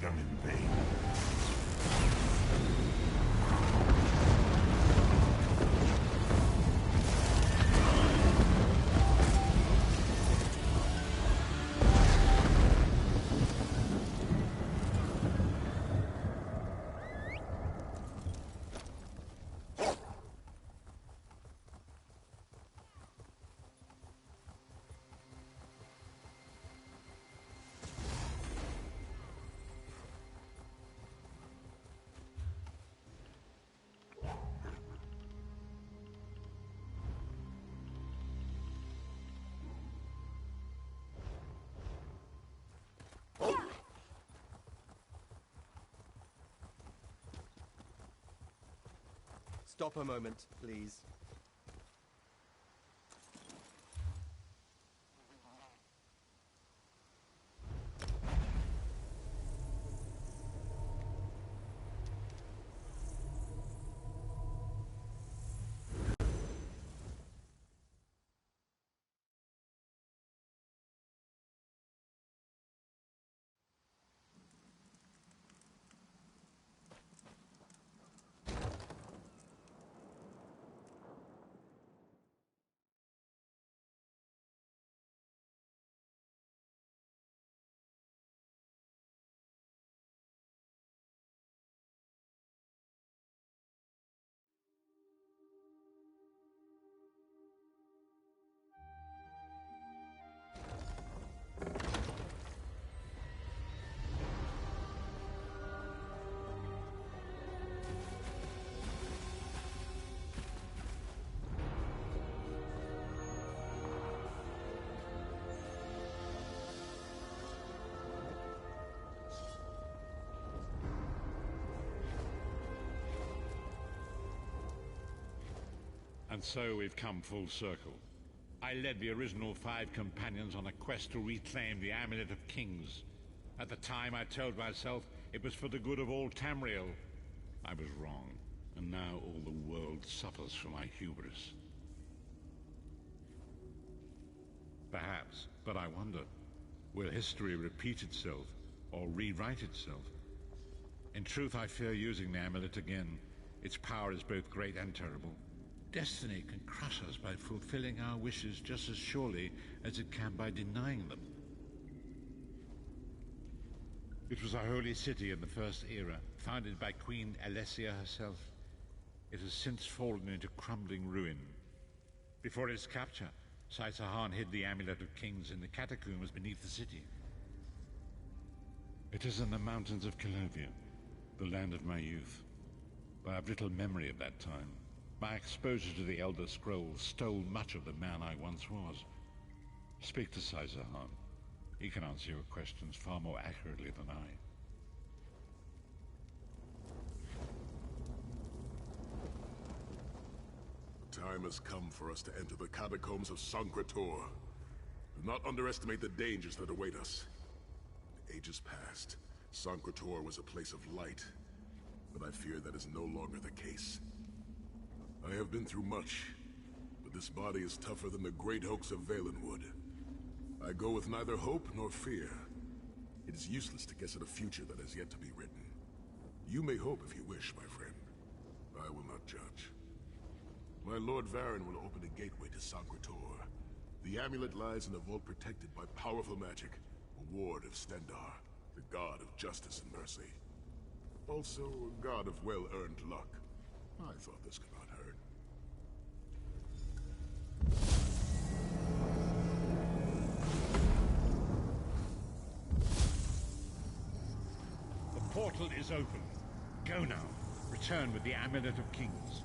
martyrdom in vain. Stop a moment, please. And so we've come full circle. I led the original 5 companions on a quest to reclaim the Amulet of Kings. At the time, I told myself it was for the good of all Tamriel. I was wrong, and now all the world suffers from my hubris. Perhaps, but I wonder, will history repeat itself, or rewrite itself? In truth, I fear using the amulet again. Its power is both great and terrible. Destiny can crush us by fulfilling our wishes just as surely as it can by denying them. It was a holy city in the First Era, founded by Queen Alessia herself. It has since fallen into crumbling ruin. Before its capture, Saitahan hid the Amulet of Kings in the catacombs beneath the city. It is in the mountains of Calovia, the land of my youth. But I have little memory of that time. My exposure to the Elder Scrolls stole much of the man I once was. Speak to Saitahan. He can answer your questions far more accurately than I. The time has come for us to enter the catacombs of Sancretor. Do not underestimate the dangers that await us. In ages past, Sancretor was a place of light, but I fear that is no longer the case. I have been through much, but this body is tougher than the great oaks of Valenwood. I go with neither hope nor fear. It is useless to guess at a future that has yet to be written. You may hope if you wish, my friend. I will not judge. My Lord Varen will open a gateway to Sancretor. The amulet lies in a vault protected by powerful magic, a ward of Stendarr, the god of justice and mercy. Also, a god of well-earned luck. I thought this could not hurt. The portal is open. Go now. Return with the Amulet of Kings.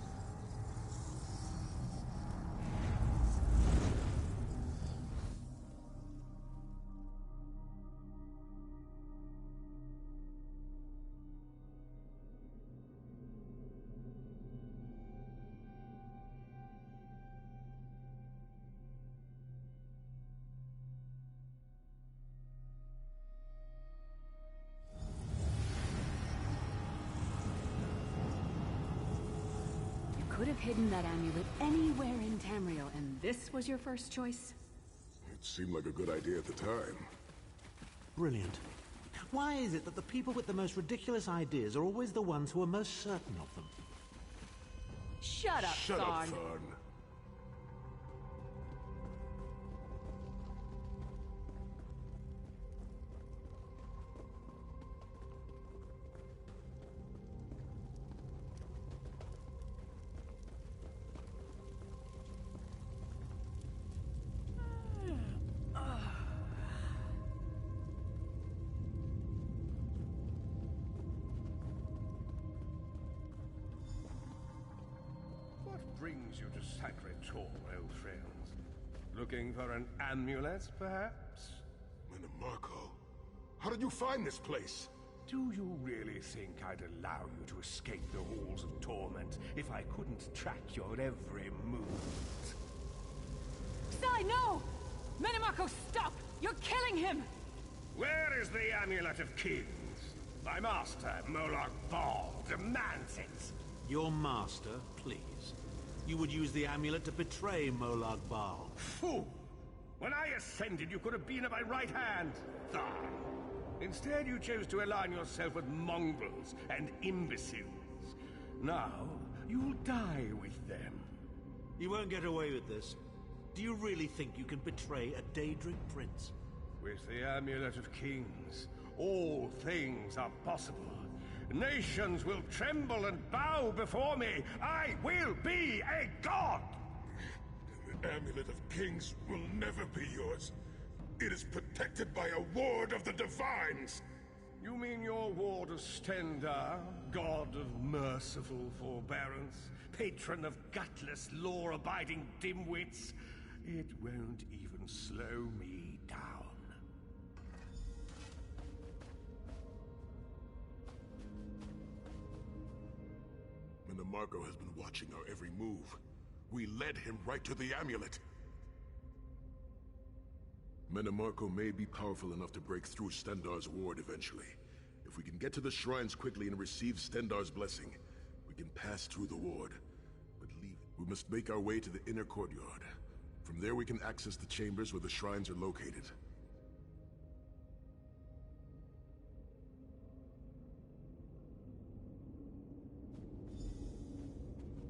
Could have hidden that amulet anywhere in Tamriel, and this was your first choice? It seemed like a good idea at the time. Brilliant. Now Why is it that the people with the most ridiculous ideas are always the ones who are most certain of them? Shut up, Shut up, Thorn. Thorn. What brings you to Sacred Tor, old friends? Looking for an amulet, perhaps? Marco, how did you find this place? Do you really think I'd allow you to escape the halls of torment if I couldn't track your every move? Sai, no! Minimarco, stop! You're killing him! Where is the Amulet of Kings? My master, Molag Bal, demands it. Your master, please. You would use the amulet to betray Molag Bal. Fool! When I ascended, you could have been at my right hand, Thar. Instead, you chose to align yourself with mongrels and imbeciles. Now, you'll die with them. You won't get away with this. Do you really think you can betray a Daedric prince? With the Amulet of Kings, all things are possible. Nations will tremble and bow before me. I will be a god! The Amulet of Kings will never be yours. It is protected by a ward of the Divines! You mean your ward of Stendar, god of merciful forbearance, patron of gutless, law-abiding dimwits? It won't even slow me down. Marco has been watching our every move. We led him right to the amulet. Menimarco may be powerful enough to break through Stendar's ward eventually. If we can get to the shrines quickly and receive Stendar's blessing, we can pass through the ward. But we must make our way to the inner courtyard. From there we can access the chambers where the shrines are located.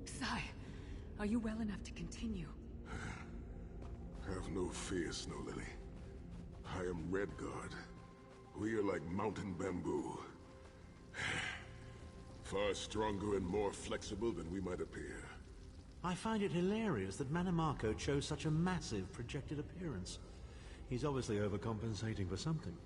Sai, are you well enough to continue? Have no fear, Snow Lily. I am Redguard. We are like mountain bamboo. Far stronger and more flexible than we might appear. I find it hilarious that Menimarco chose such a massive projected appearance. He's obviously overcompensating for something.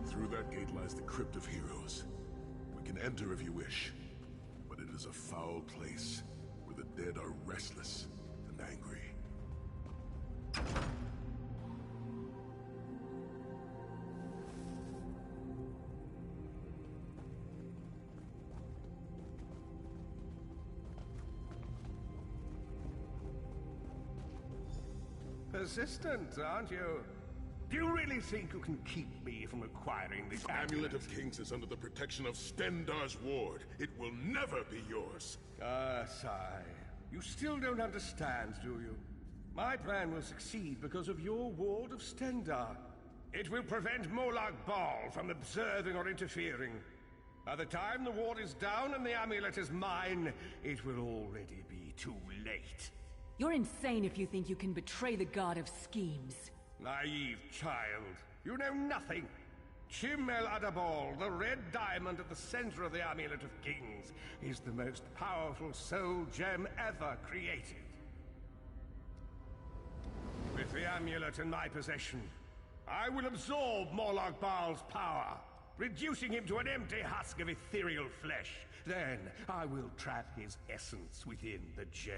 Through that gate lies the Crypt of Heroes. We can enter if you wish, but it is a foul place where the dead are restless and angry. Persistent, aren't you? Do you really think you can keep me from acquiring the Amulet of Kings is under the protection of Stendar's ward. It will never be yours. Ah, Sai. You still don't understand, do you? My plan will succeed because of your ward of Stendar. It will prevent Molag Bal from observing or interfering. By the time the ward is down and the amulet is mine, it will already be too late. You're insane if you think you can betray the god of schemes. Naive child. You know nothing. Chim El Adabal, the red diamond at the center of the Amulet of Kings, is the most powerful soul gem ever created. With the amulet in my possession, I will absorb Molag Bal's power, reducing him to an empty husk of ethereal flesh. Then I will trap his essence within the gem.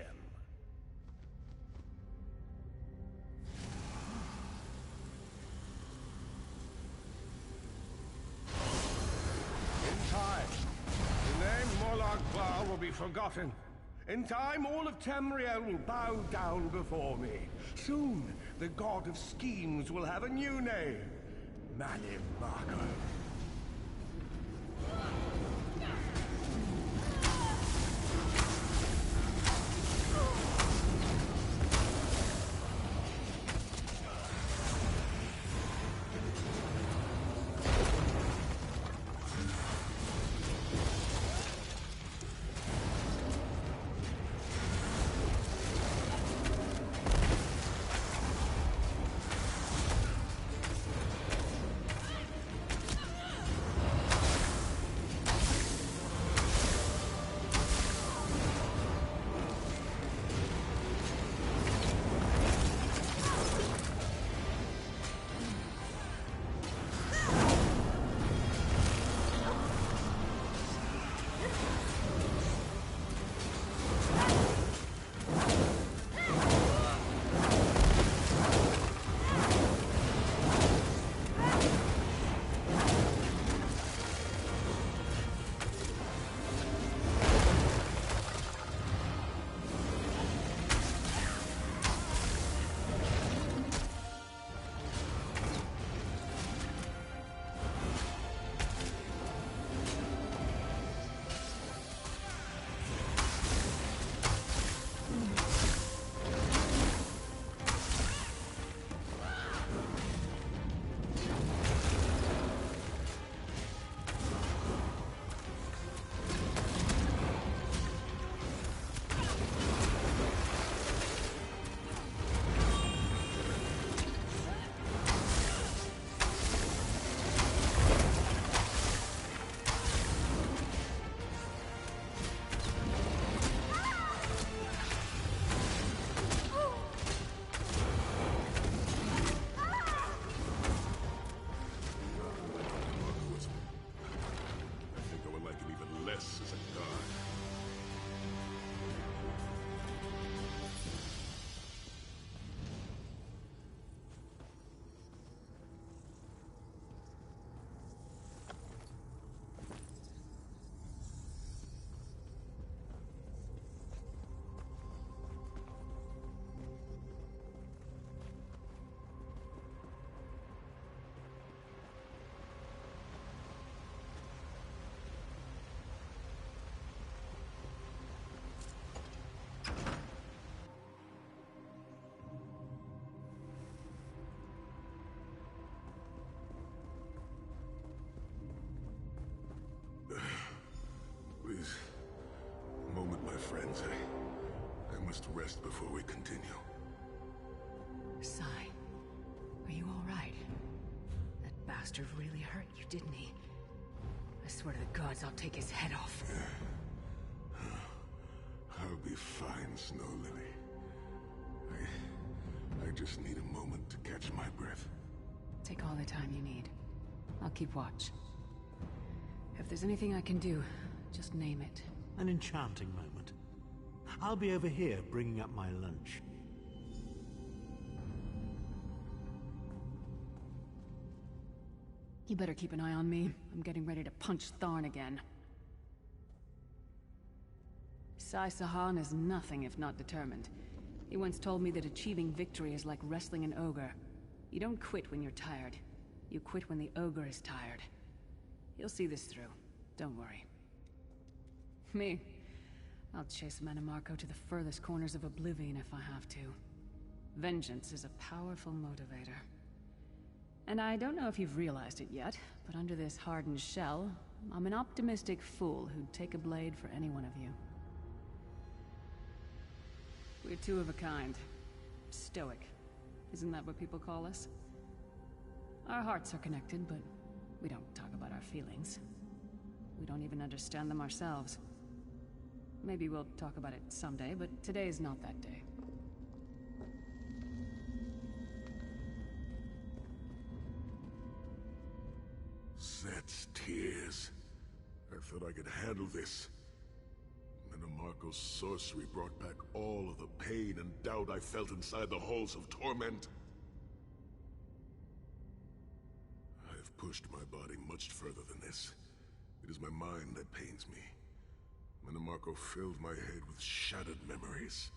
The name Molag Bal will be forgotten. In time, all of Tamriel will bow down before me. Soon, the god of schemes will have a new name. Menimarco. rest before we continue. Sai, are you all right? That bastard really hurt you, didn't he? I swear to the gods, I'll take his head off. I'll be fine, Snow Lily. I just need a moment to catch my breath. Take all the time you need. I'll keep watch. If there's anything I can do, just name it. An enchanting moment. I'll be over here bringing up my lunch. You better keep an eye on me. I'm getting ready to punch Tharn again. Sai Sahan is nothing if not determined. He once told me that achieving victory is like wrestling an ogre. You don't quit when you're tired. You quit when the ogre is tired. He'll see this through. Don't worry. Me? I'll chase Manamarco to the furthest corners of oblivion if I have to. Vengeance is a powerful motivator. And I don't know if you've realized it yet, but under this hardened shell, I'm an optimistic fool who'd take a blade for any one of you. We're two of a kind. Stoic. Isn't that what people call us? Our hearts are connected, but we don't talk about our feelings. We don't even understand them ourselves. Maybe we'll talk about it someday, but today's not that day. Set's tears. I thought I could handle this. Manamarco's sorcery brought back all of the pain and doubt I felt inside the halls of torment. I have pushed my body much further than this. It is my mind that pains me. Manamarco filled my head with shattered memories.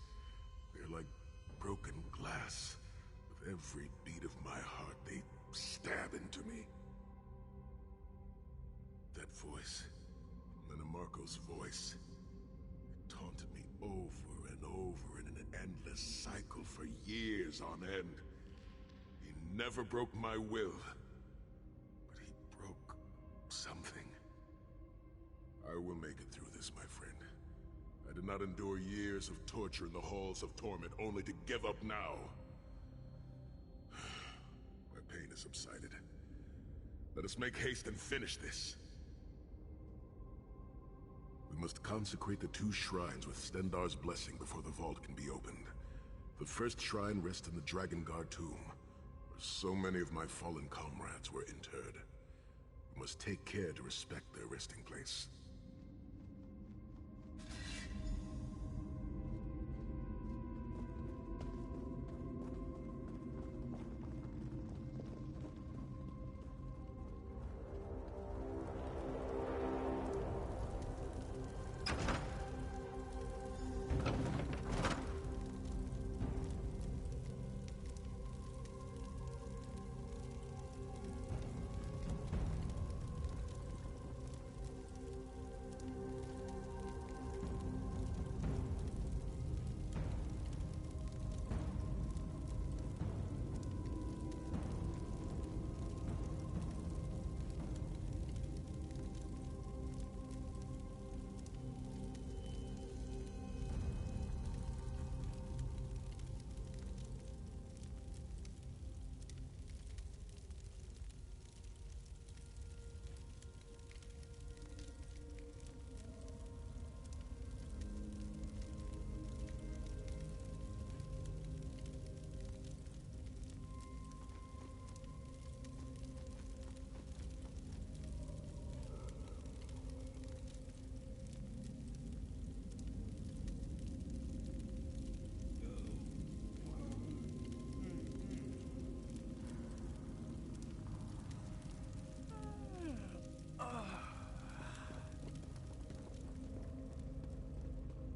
They're like broken glass. With every beat of my heart, they stab into me. That voice, Manamarco's voice, it taunted me over and over in an endless cycle for years on end. He never broke my will, but he broke something. I will make it through this, my friend. I did not endure years of torture in the halls of torment only to give up now. My pain has subsided. Let us make haste and finish this. We must consecrate the 2 shrines with Stendarr's blessing before the vault can be opened. The first shrine rests in the Dragon Guard tomb, where so many of my fallen comrades were interred. We must take care to respect their resting place.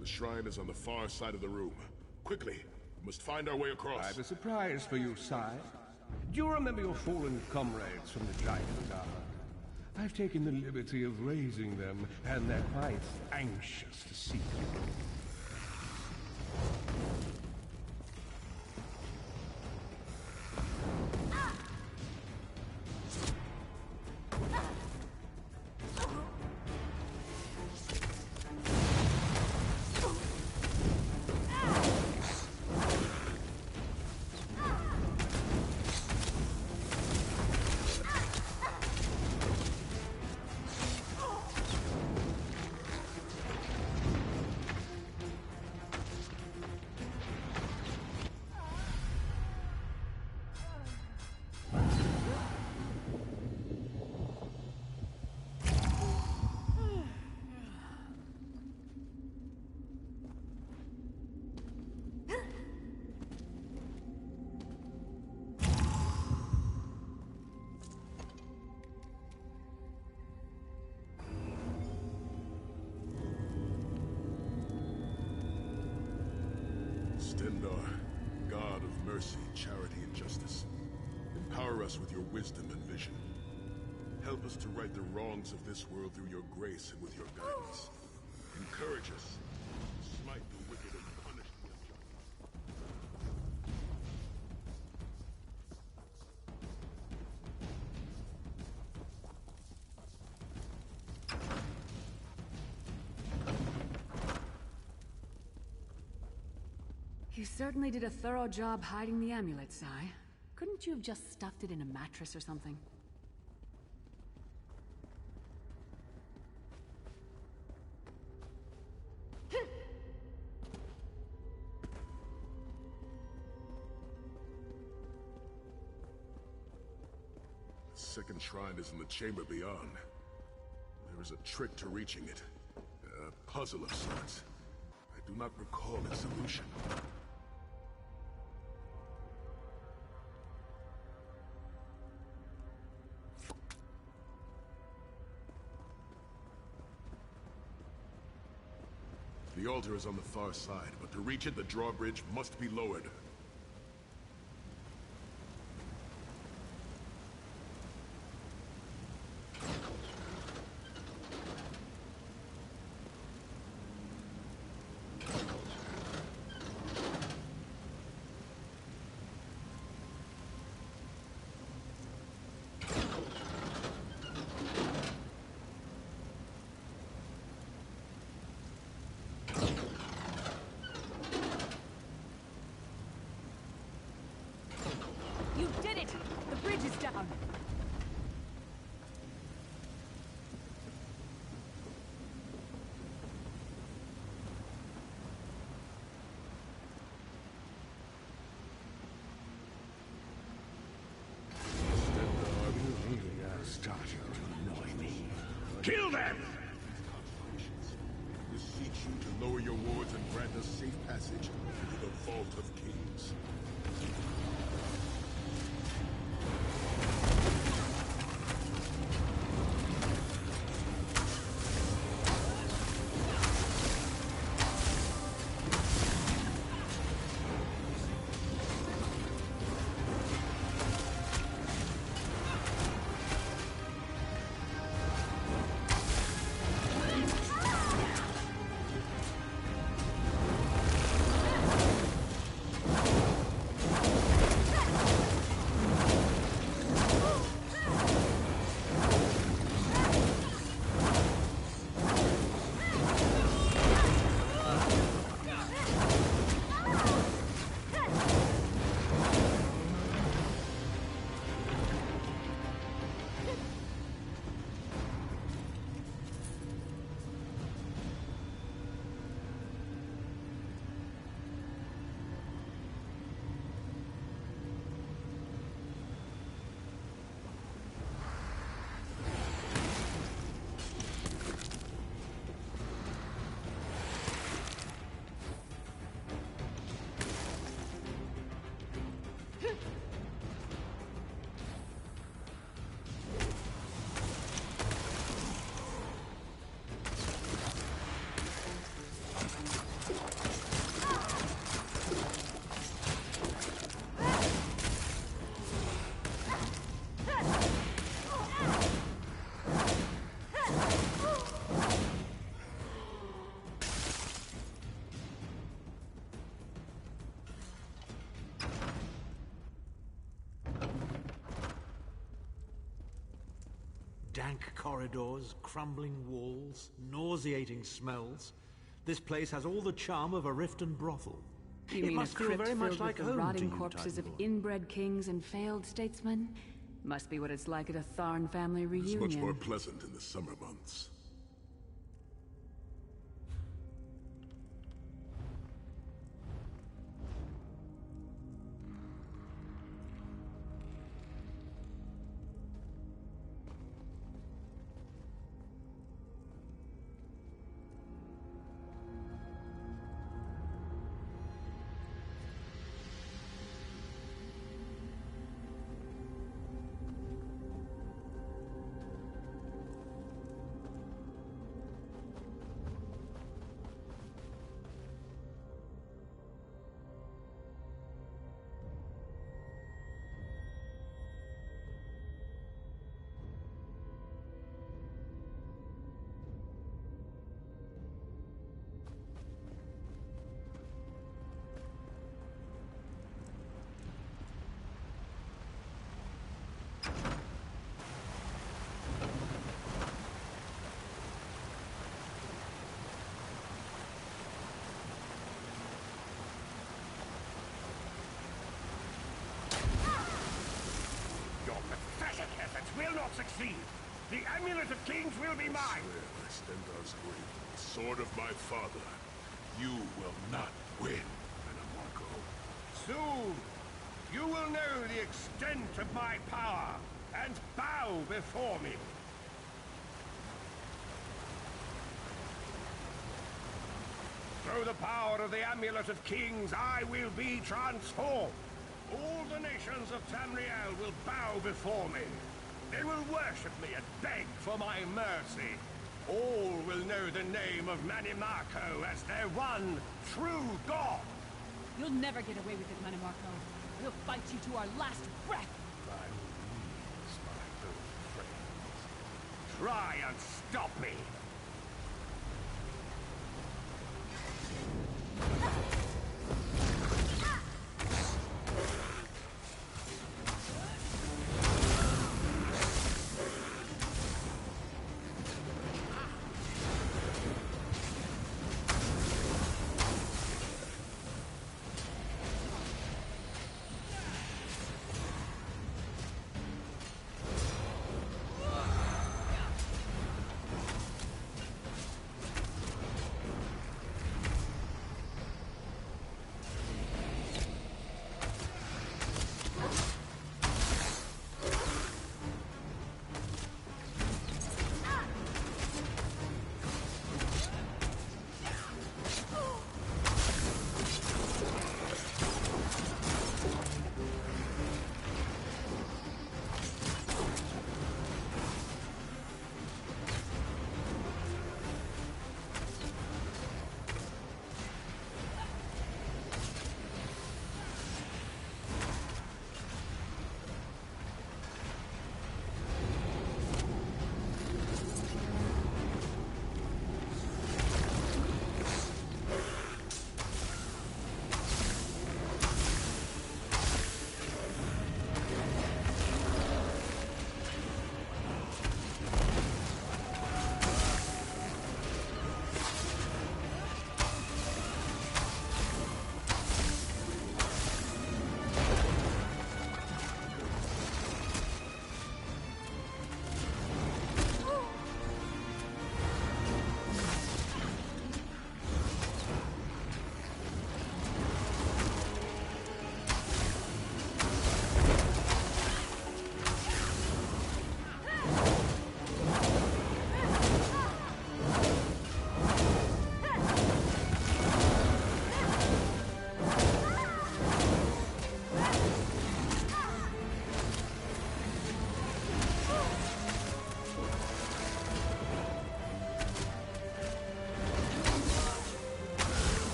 The shrine is on the far side of the room. Quickly, we must find our way across. I have a surprise for you, Sai. Do you remember your fallen comrades from the Dragon Guard? I've taken the liberty of raising them, and they're quite anxious to see you. Stendarr, God of mercy, charity, and justice, empower us with your wisdom and vision. Help us to right the wrongs of this world through your grace and with your guidance. Encourage us. Smite the wicked and punish the unjust. You certainly did a thorough job hiding the amulet, Sai. Couldn't you have just stuffed it in a mattress or something? The second shrine is in the chamber beyond. There is a trick to reaching it. A puzzle of sorts. I do not recall its solution. The altar is on the far side, but to reach it, the drawbridge must be lowered. You did it! The bridge is down! You really are starting to annoy me. Kill them! Beseech you to lower your wards and grant us safe passage into the Vault of Kings. Dank corridors, crumbling walls, nauseating smells. This place has all the charm of a Riften brothel. You It mean must a feel crypt very much filled like with the home to rotting you, corpses of Titanborn. inbred kings and failed statesmen? Must be what it's like at a Tharn family It's reunion. much more pleasant in the summer months. Amulet of Kings will be mine! I swear by Stendar's grave, the sword of my father, you will not win, Marco. Soon, you will know the extent of my power, and bow before me. Through the power of the Amulet of Kings, I will be transformed. All the nations of Tamriel will bow before me. They will worship me and beg for my mercy. All will know the name of Manimarco as their one true god. You'll never get away with it, Manimarco. We'll fight you to our last breath. By means, my old friends. Try and stop me.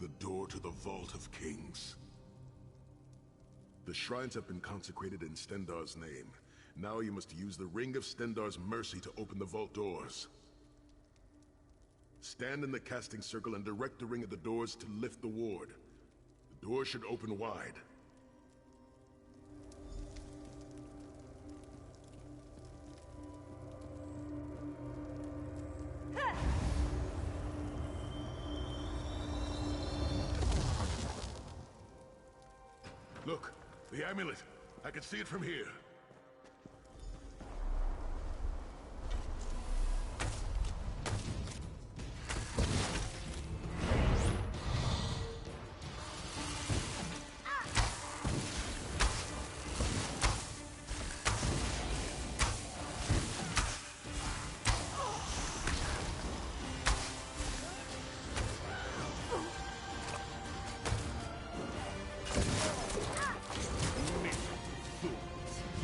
the door to the Vault of Kings. The shrines have been consecrated in Stendar's name. Now you must use the Ring of Stendar's mercy to open the vault doors. Stand in the casting circle and direct the ring at the doors to lift the ward. The doors should open wide. The amulet. I can see it from here.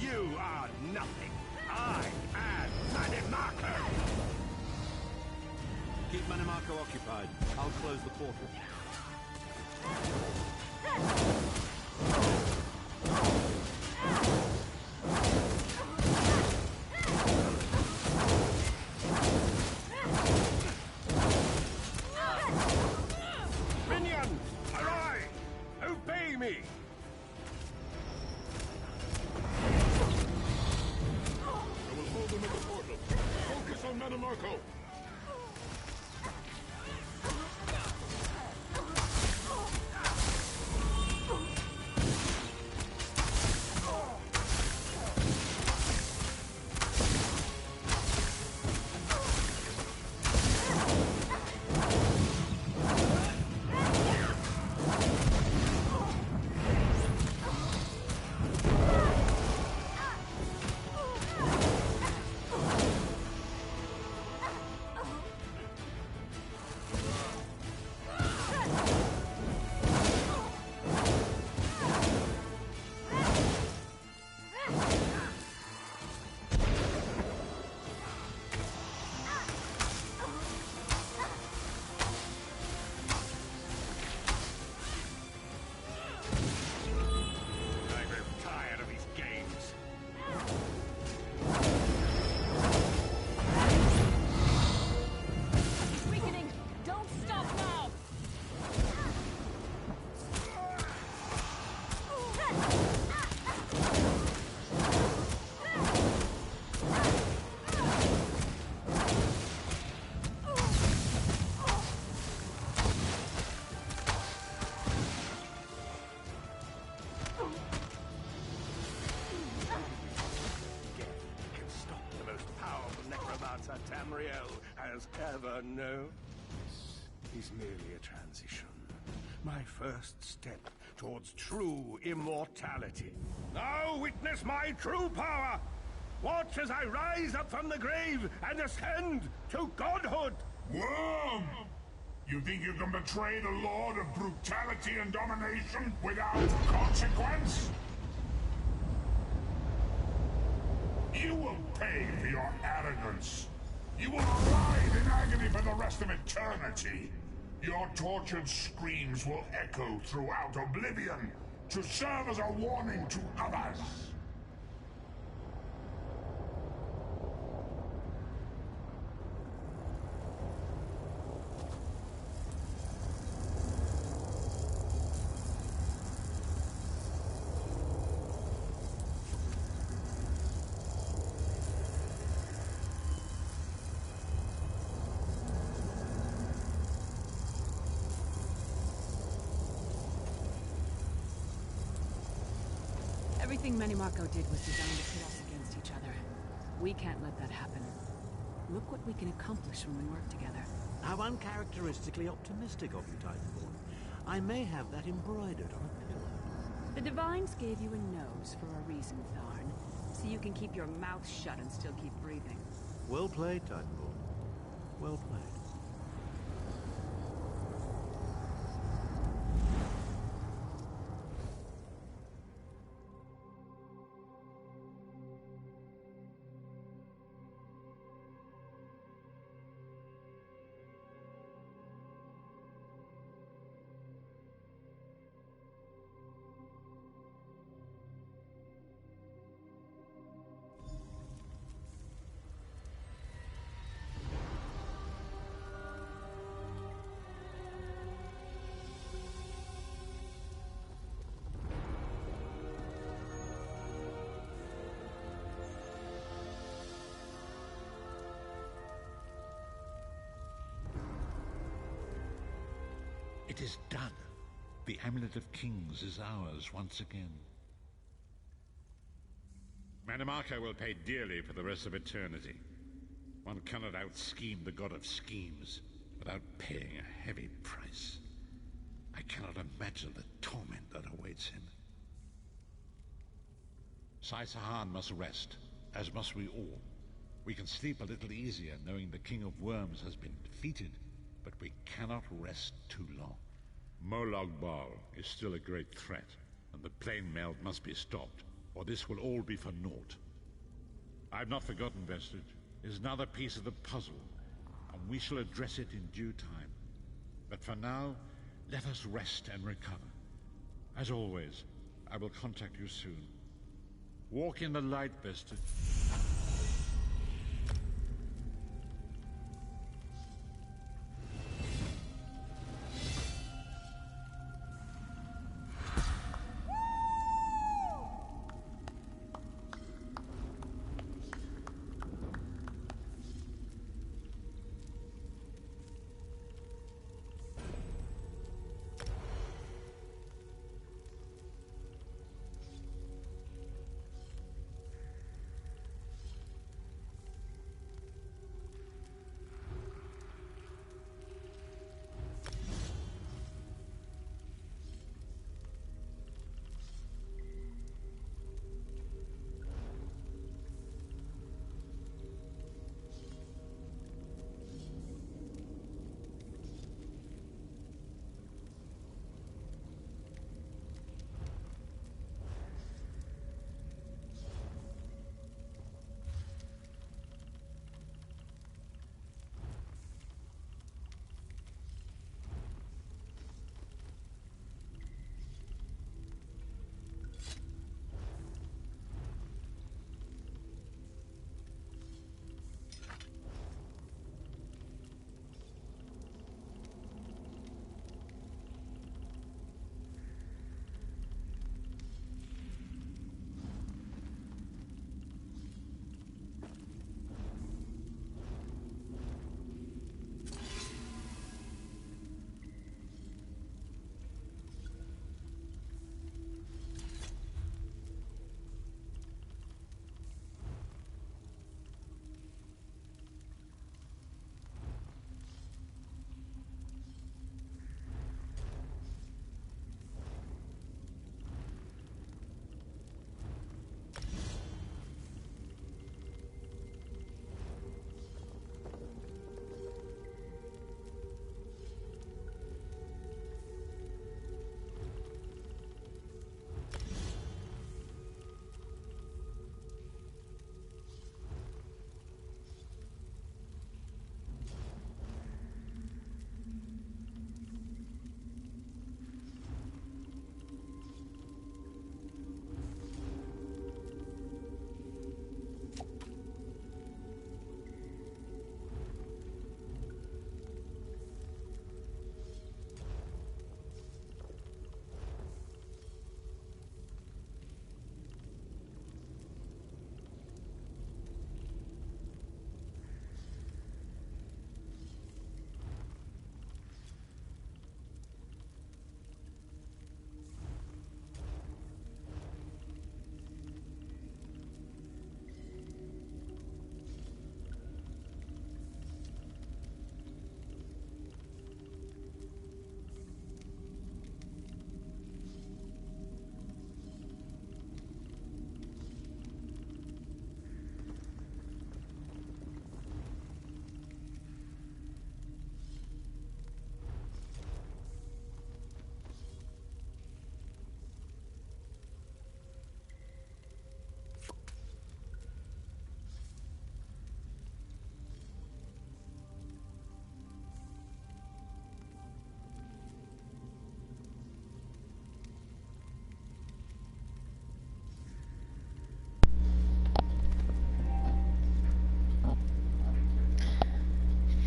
You are nothing. I am Manimarco! Keep Manimarco occupied. I'll close the portal. Minions, arise! Obey me! I will hold them at the portal. Focus on Manimarco. I grow tired of these games. Weakening! Don't stop now! Can stop the most powerful necromancer Tamriel has ever known. This is merely a transition. My first step towards true immortality. Now witness my true power! Watch as I rise up from the grave and ascend to godhood! Worm! You think you can betray the Lord of Brutality and Domination without consequence? You will pay for your arrogance. You will writhe in agony for the rest of eternity. Your tortured screams will echo throughout oblivion to serve as a warning to others. Everything Manimarco did was designed to pit us against each other. We can't let that happen. Look what we can accomplish when we work together. How uncharacteristically optimistic of you, Titanborn. I may have that embroidered on a pillow. The Divines gave you a nose for a reason, Tharn. So you can keep your mouth shut and still keep breathing. Well played, Titanborn. Well played. It is done. The Amulet of Kings is ours once again. Manimarca will pay dearly for the rest of eternity. One cannot out-scheme the god of schemes without paying a heavy price. I cannot imagine the torment that awaits him. Sai-Sahan must rest, as must we all. We can sleep a little easier knowing the King of Worms has been defeated, but we cannot rest too long. Molag Bal is still a great threat, and the plane meld must be stopped, or this will all be for naught. I've not forgotten Vestige. It is another piece of the puzzle, and we shall address it in due time. But for now, let us rest and recover. As always, I will contact you soon. Walk in the light, Vestige.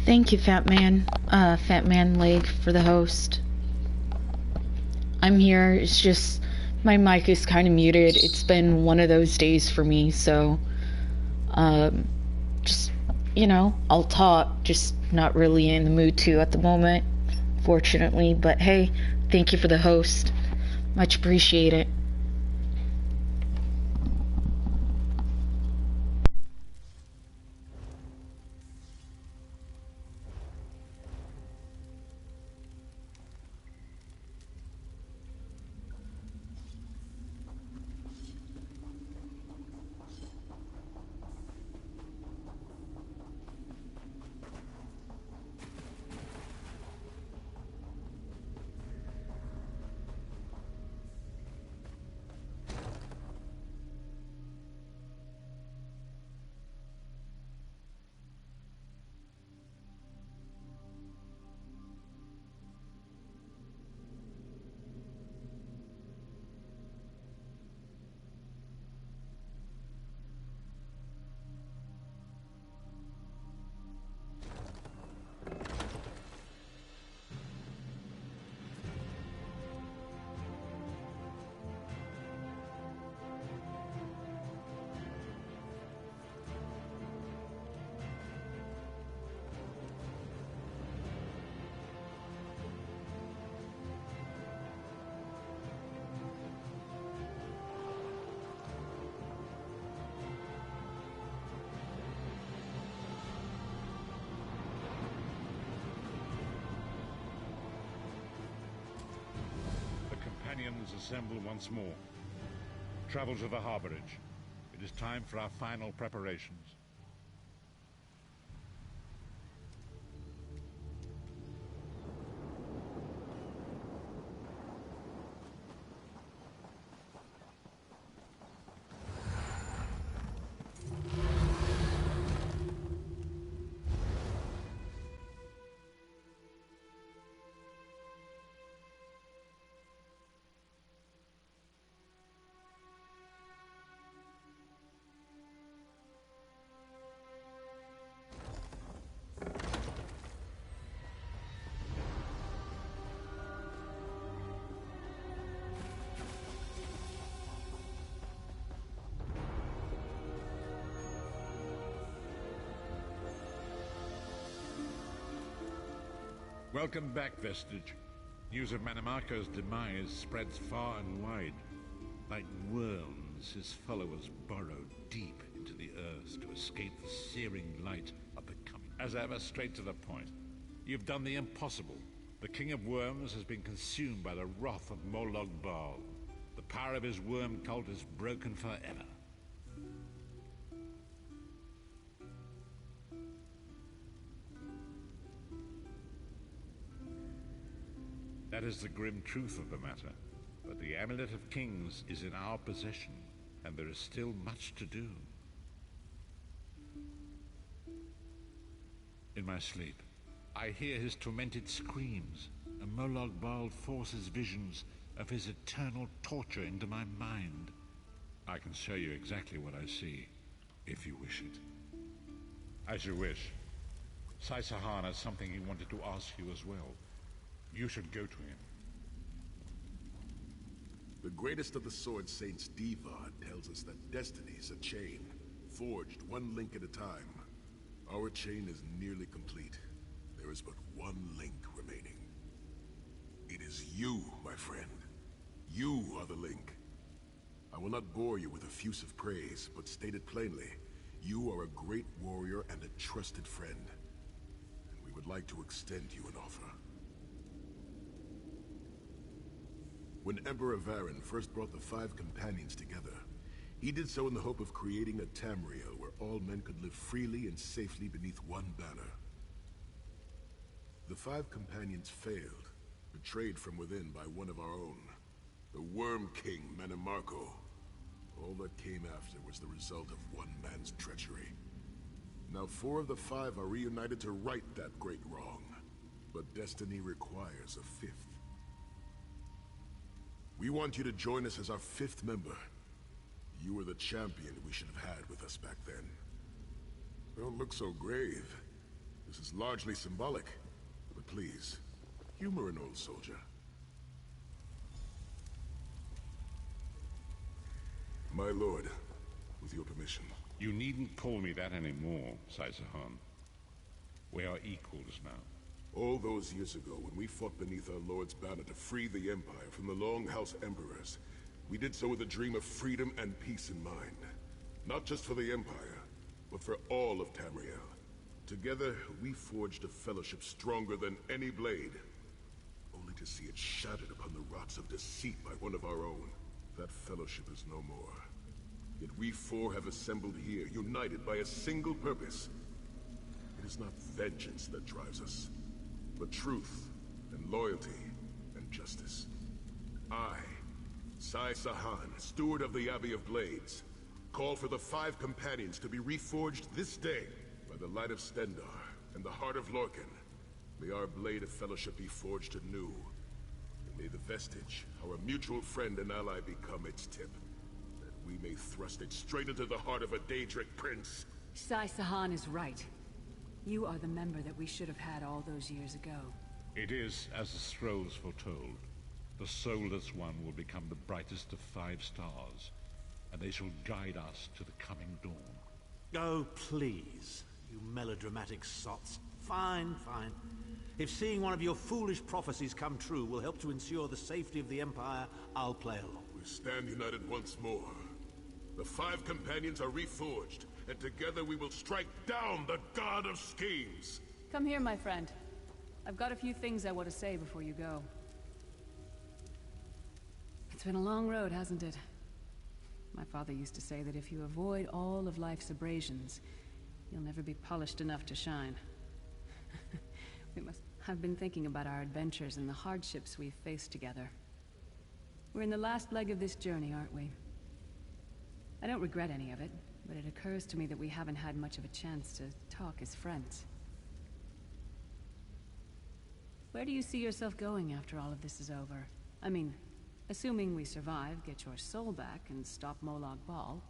Thank you, Fat Man Leg, for the host. I'm here. It's just my mic is kind of muted. It's been one of those days for me, so just, you know, I'll talk, just not really in the mood to at the moment, fortunately. But hey, thank you for the host. Much appreciated. forces assemble once more. Travel to the harborage. It is time for our final preparations. Welcome back, Vestige. News of Manimarco's demise spreads far and wide. Like worms, his followers burrow deep into the earth to escape the searing light of the coming. As ever, straight to the point. You've done the impossible. The King of Worms has been consumed by the wrath of Molag Bal. The power of his worm cult is broken forever. That is the grim truth of the matter. But the Amulet of Kings is in our possession, and there is still much to do. In my sleep, I hear his tormented screams, and Molag Bal forces visions of his eternal torture into my mind. I can show you exactly what I see, if you wish it. As you wish. Sai-Sahan has something he wanted to ask you as well. You should go to him. The greatest of the Sword Saints, Divad, tells us that destiny is a chain, forged one link at a time. Our chain is nearly complete. There is but one link remaining. It is you, my friend. You are the link. I will not bore you with effusive praise, but state it plainly. You are a great warrior and a trusted friend. And we would like to extend you an offer. When Emperor Varen first brought the five companions together, he did so in the hope of creating a Tamriel where all men could live freely and safely beneath one banner. The five companions failed, betrayed from within by one of our own, the Worm King, Manimarco. All that came after was the result of one man's treachery. Now 4 of the 5 are reunited to right that great wrong, but destiny requires a 5th. We want you to join us as our 5th member. You were the champion we should have had with us back then. Don't look so grave. This is largely symbolic. But please, humor an old soldier. My lord, with your permission. You needn't call me that anymore, Sai-Sahan. We are equals now. All those years ago, when we fought beneath our Lord's banner to free the Empire from the Longhouse Emperors, we did so with a dream of freedom and peace in mind. Not just for the Empire, but for all of Tamriel. Together, we forged a fellowship stronger than any blade, only to see it shattered upon the rocks of deceit by one of our own. That fellowship is no more. Yet we 4 have assembled here, united by a single purpose. It is not vengeance that drives us, but truth, and loyalty, and justice. I, Sai-Sahan, steward of the Abbey of Blades, call for the 5 companions to be reforged this day by the light of Stendarr and the heart of Lorkhan. May our blade of fellowship be forged anew, and may the Vestige, our mutual friend and ally, become its tip, that we may thrust it straight into the heart of a Daedric prince. Sai-Sahan is right. You are the member that we should have had all those years ago. It is as the scrolls foretold. The soulless one will become the brightest of 5 stars, and they shall guide us to the coming dawn. Oh, please, you melodramatic sots. Fine, fine. If seeing one of your foolish prophecies come true will help to ensure the safety of the Empire, I'll play along. We stand united once more. The 5 companions are reforged, and together we will strike down the God of Schemes! Come here, my friend. I've got a few things I want to say before you go. It's been a long road, hasn't it? My father used to say that if you avoid all of life's abrasions, you'll never be polished enough to shine. We must have been thinking about our adventures and the hardships we've faced together. We're in the last leg of this journey, aren't we? I don't regret any of it, but it occurs to me that we haven't had much of a chance to talk as friends. Where do you see yourself going after all of this is over? I mean, assuming we survive, get your soul back, and stop Molag Bal.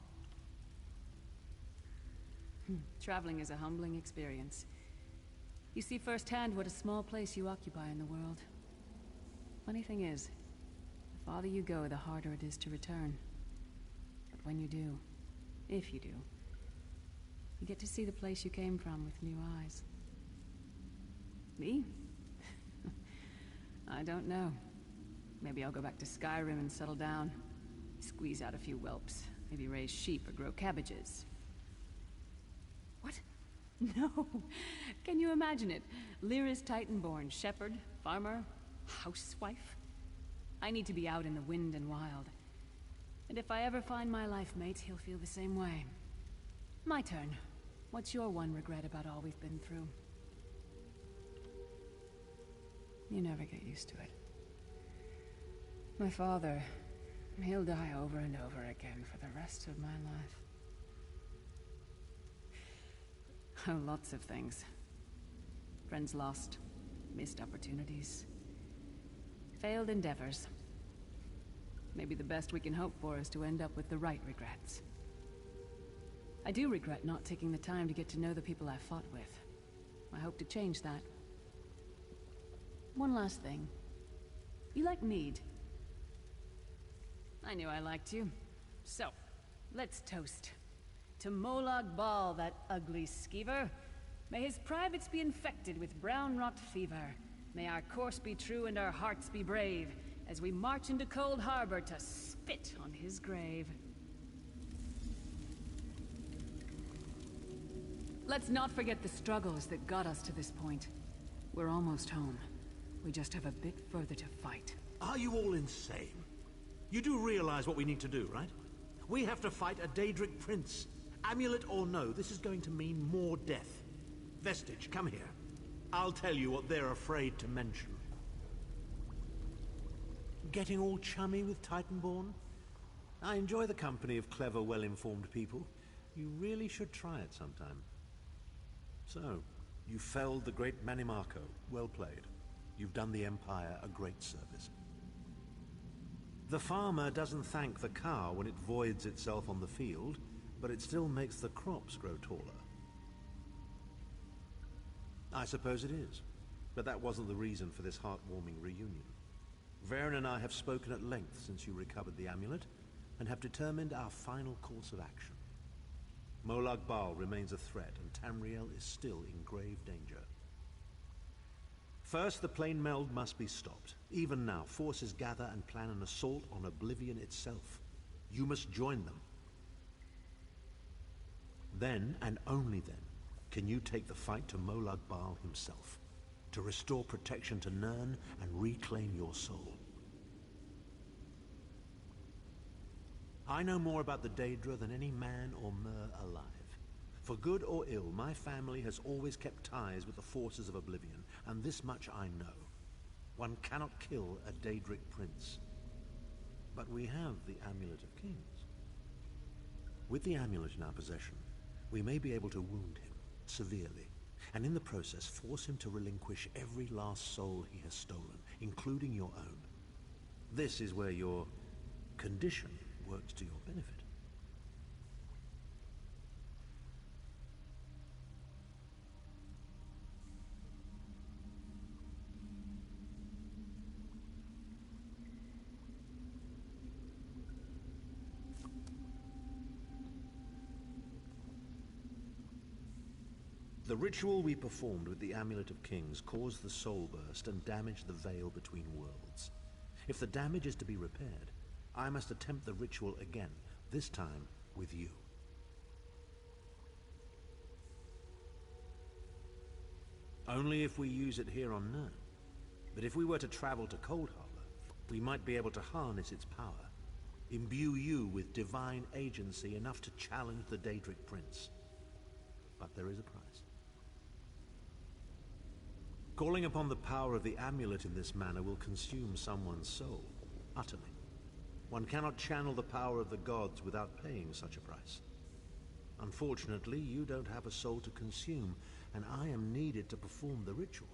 Traveling is a humbling experience. You see firsthand what a small place you occupy in the world. Funny thing is, the farther you go, the harder it is to return. But when you do, if you do, you get to see the place you came from with new eyes. Me? I don't know. Maybe I'll go back to Skyrim and settle down. Squeeze out a few whelps. Maybe raise sheep or grow cabbages. What? No. Can you imagine it? Lyra's Titanborn, shepherd, farmer, housewife. I need to be out in the wind and wild. And if I ever find my life mate, he'll feel the same way. My turn. What's your one regret about all we've been through? You never get used to it. My father, he'll die over and over again for the rest of my life. Oh, lots of things. Friends lost, missed opportunities, failed endeavors. Maybe the best we can hope for is to end up with the right regrets. I do regret not taking the time to get to know the people I fought with. I hope to change that. One last thing. You like mead? I knew I liked you. So, let's toast. To Molag Bal, that ugly skeever. May his privates be infected with brown rot fever. May our course be true and our hearts be brave, as we march into Cold Harbor to spit on his grave. Let's not forget the struggles that got us to this point. We're almost home. We just have a bit further to fight. Are you all insane? You do realize what we need to do, right? We have to fight a Daedric prince. Amulet or no, this is going to mean more death. Vestige, come here. I'll tell you what they're afraid to mention. Getting all chummy with Titanborn? I enjoy the company of clever, well-informed people. You really should try it sometime. So, you felled the great Manimarco. Well played. You've done the Empire a great service. The farmer doesn't thank the cow when it voids itself on the field, but it still makes the crops grow taller. I suppose it is, but that wasn't the reason for this heartwarming reunion. Varen and I have spoken at length since you recovered the amulet, and have determined our final course of action. Molag Bal remains a threat, and Tamriel is still in grave danger. First, the plane meld must be stopped. Even now, forces gather and plan an assault on Oblivion itself. You must join them. Then, and only then, can you take the fight to Molag Bal himself, to restore protection to Nirn and reclaim your soul. I know more about the Daedra than any man or mer alive. For good or ill, my family has always kept ties with the forces of Oblivion, and this much I know. One cannot kill a Daedric prince. But we have the Amulet of Kings. With the amulet in our possession, we may be able to wound him severely, and in the process force him to relinquish every last soul he has stolen, including your own. This is where your condition works to your benefit. The ritual we performed with the Amulet of Kings caused the soul burst and damaged the veil between worlds. If the damage is to be repaired, I must attempt the ritual again, this time with you. Only if we use it here on Nirn. But if we were to travel to Cold Harbor, We might be able to harness its power, imbue you with divine agency enough to challenge the Daedric Prince. But there is a price. Calling upon the power of the amulet in this manner will consume someone's soul, utterly. One cannot channel the power of the gods without paying such a price. Unfortunately, you don't have a soul to consume, and I am needed to perform the ritual.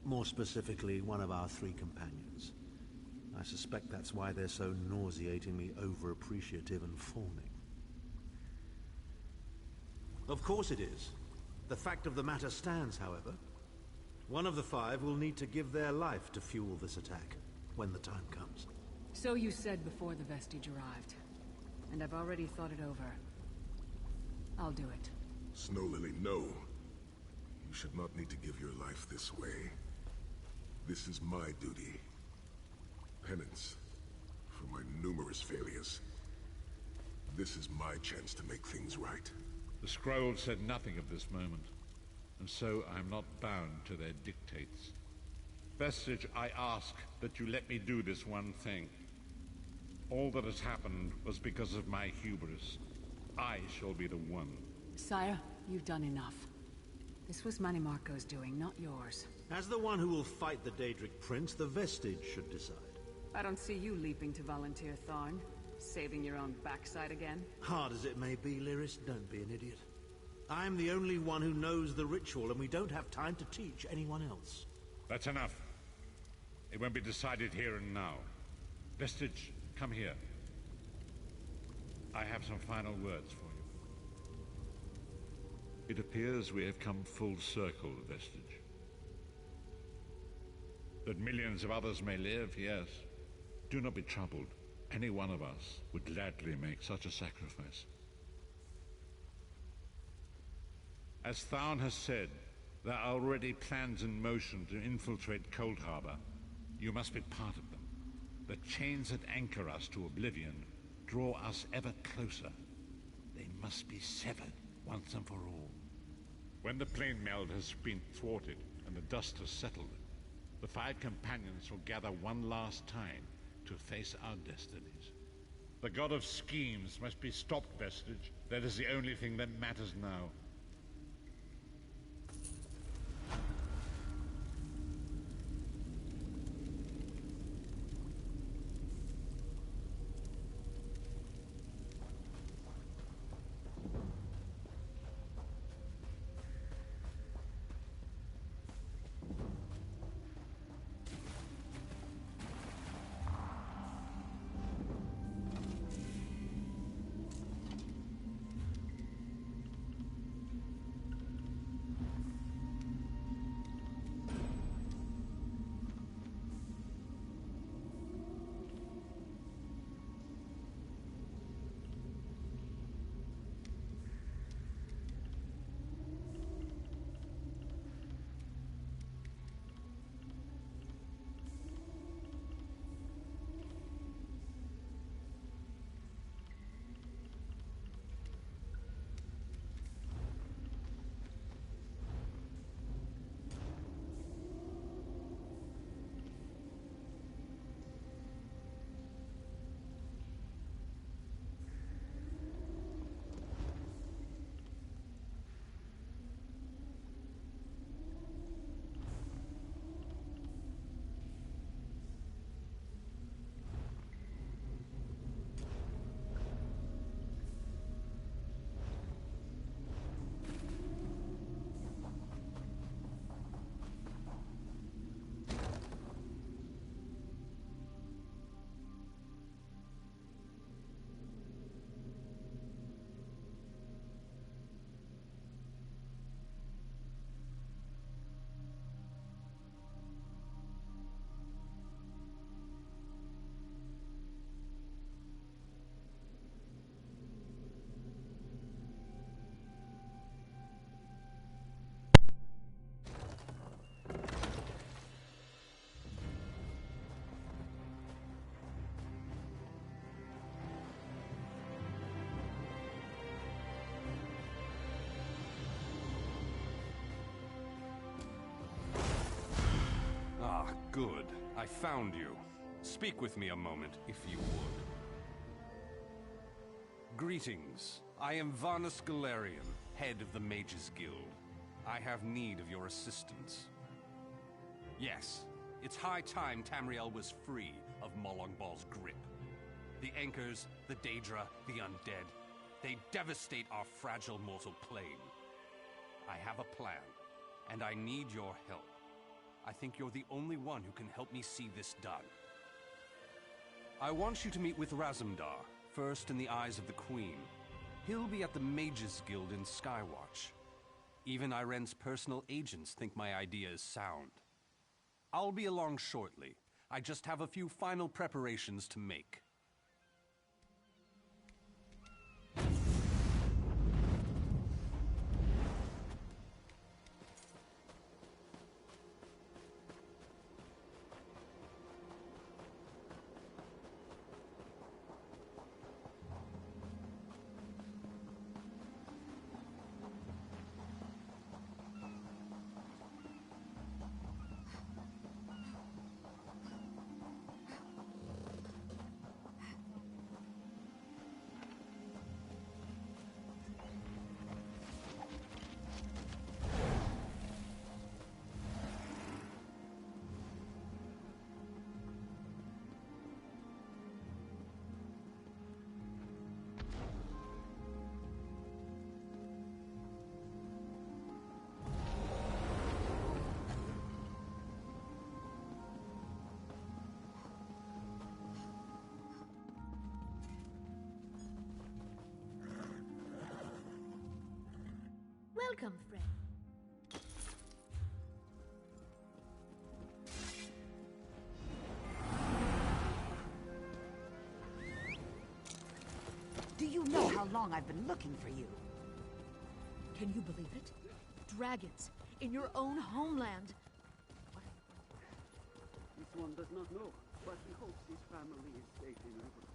More specifically, one of our 3 companions. I suspect that's why they're so nauseatingly over-appreciative and fawning. Of course it is. The fact of the matter stands, however. One of the 5 will need to give their life to fuel this attack, when the time comes. So you said before the vestige arrived. And I've already thought it over. I'll do it. Snow Lily, no. You should not need to give your life this way. This is my duty. Penance for my numerous failures. This is my chance to make things right. The scroll said nothing of this moment, and so I'm not bound to their dictates. Vestige, I ask that you let me do this one thing. All that has happened was because of my hubris. I shall be the one. Sire, you've done enough. This was Manimarco's doing, not yours. As the one who will fight the Daedric Prince, the Vestige should decide. I don't see you leaping to volunteer, Tharn. Saving your own backside again? Hard as it may be, Lyris, don't be an idiot. I'm the only one who knows the ritual, and we don't have time to teach anyone else. That's enough. It won't be decided here and now. Vestige, come here. I have some final words for you. It appears we have come full circle, Vestige. That millions of others may live, yes. Do not be troubled. Any one of us would gladly make such a sacrifice. As Tharn has said, there are already plans in motion to infiltrate Cold Harbor. You must be part of them. The chains that anchor us to oblivion draw us ever closer. They must be severed once and for all. When the plane meld has been thwarted and the dust has settled, the 5 companions will gather one last time to face our destinies. The god of schemes must be stopped, Vestige. That is the only thing that matters now. Good. I found you. Speak with me a moment, if you would. Greetings. I am Varnus Galarian, head of the Mages Guild. I have need of your assistance. Yes, it's high time Tamriel was free of Molongbal's grip. The Anchors, the Daedra, the Undead, they devastate our fragile mortal plane. I have a plan, and I need your help. I think you're the only one who can help me see this done. I want you to meet with Razumdar, first in the eyes of the Queen. He'll be at the Mages Guild in Skywatch. Even Iren's personal agents think my idea is sound. I'll be along shortly. I just have a few final preparations to make. Welcome, friend. Do you know how long I've been looking for you? Can you believe it? Dragons in your own homeland. This one does not know, but he hopes his family is safe in Overcloak.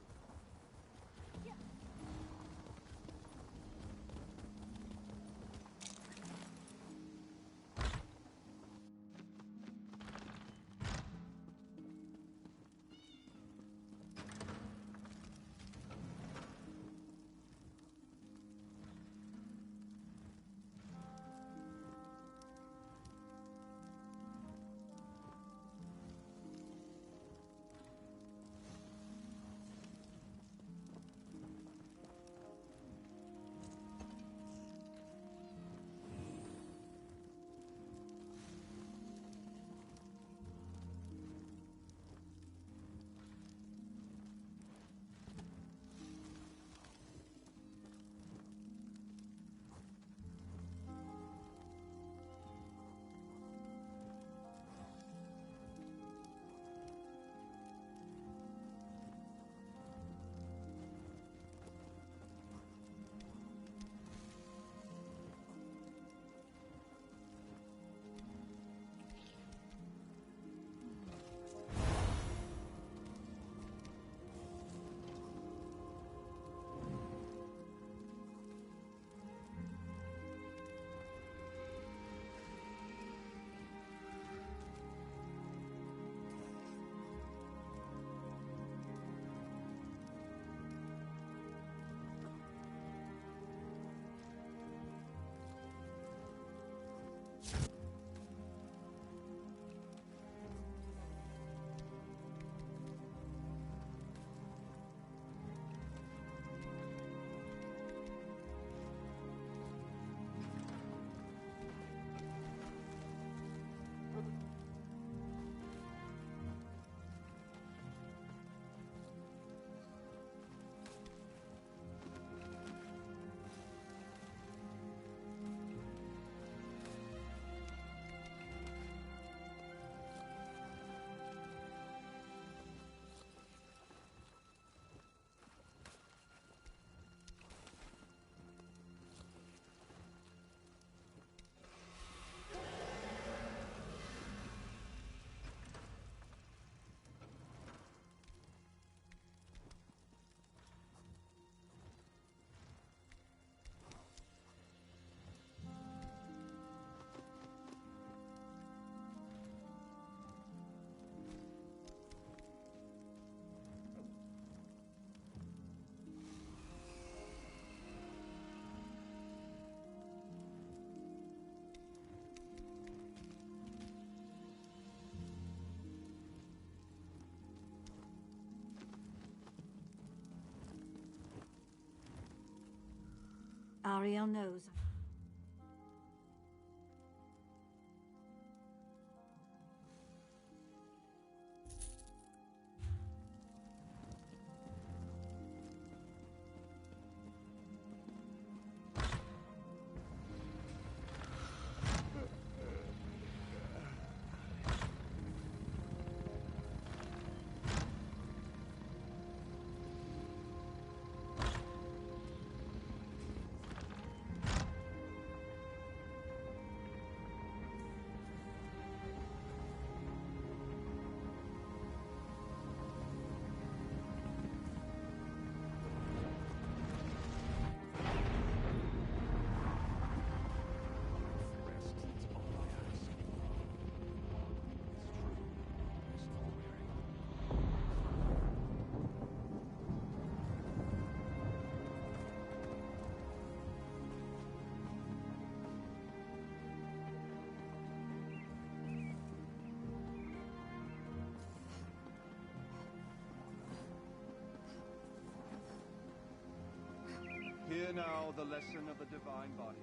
Zariel knows. Hear now the lesson of the divine body.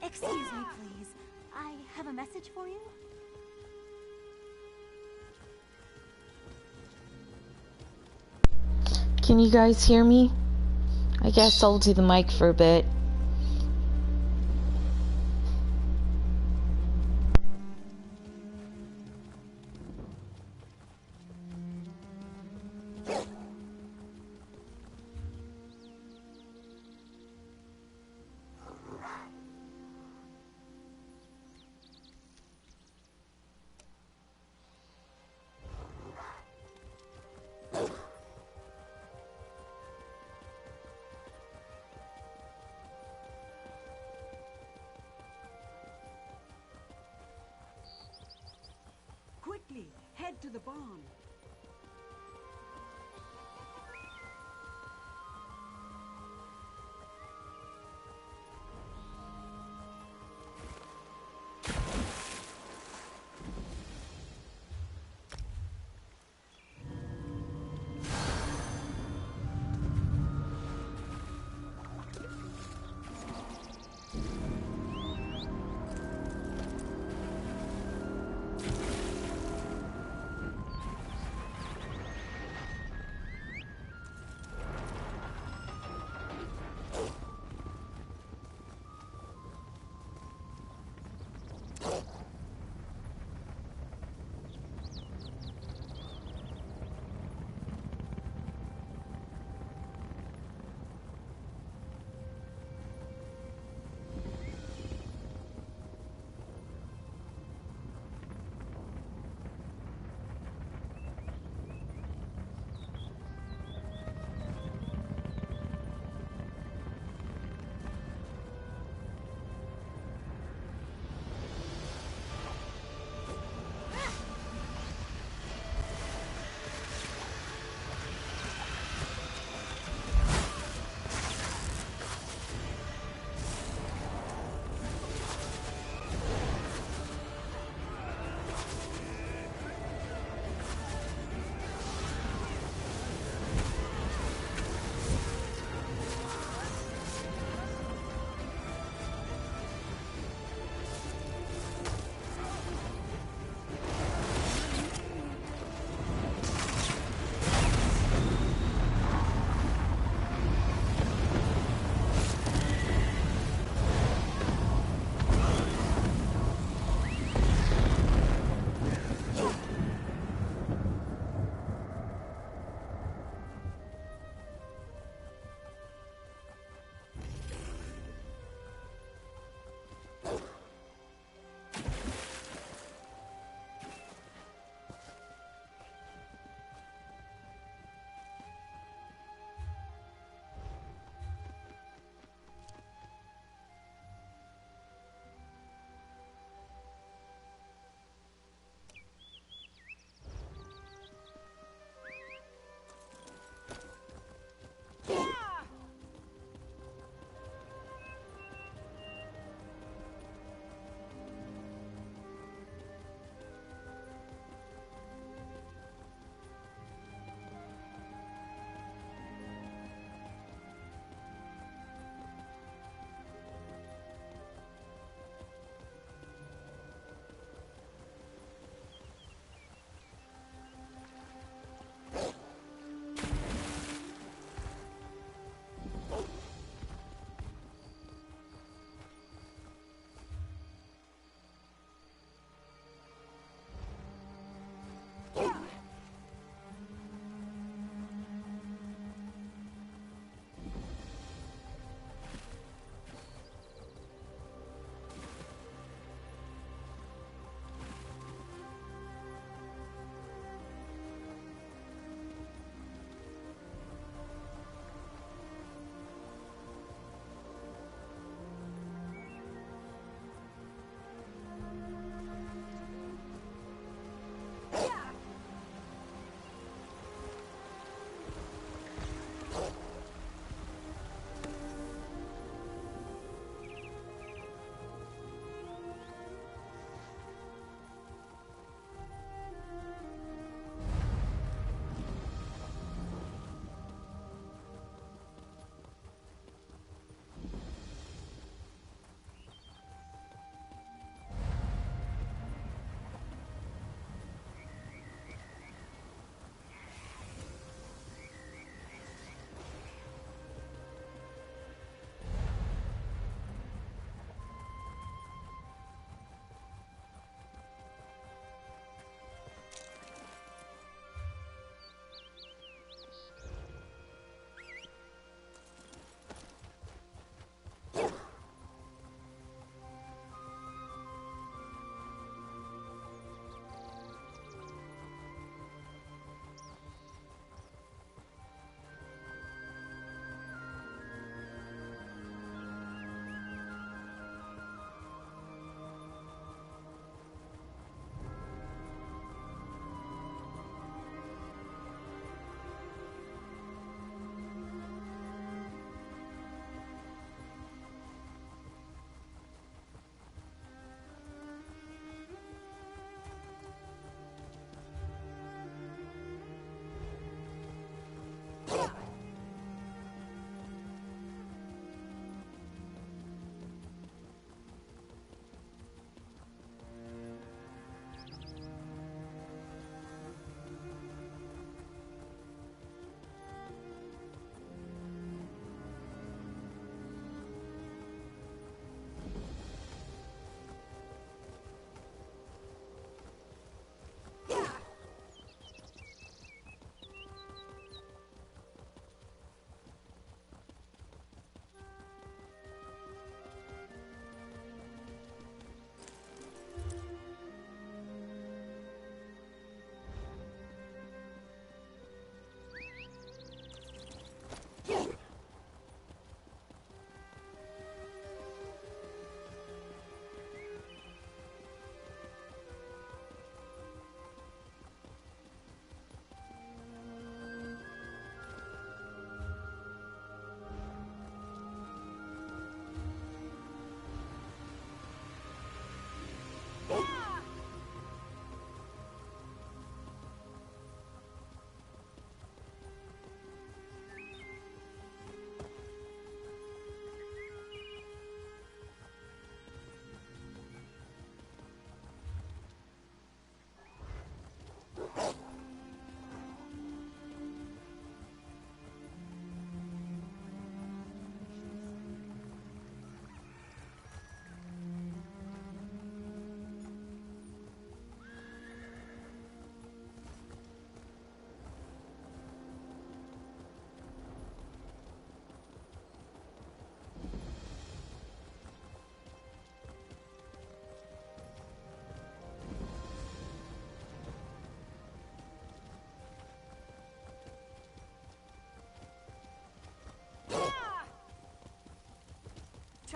Excuse me, please. I have a message for you. Can you guys hear me? I guess I'll do the mic for a bit. Quickly, head to the barn.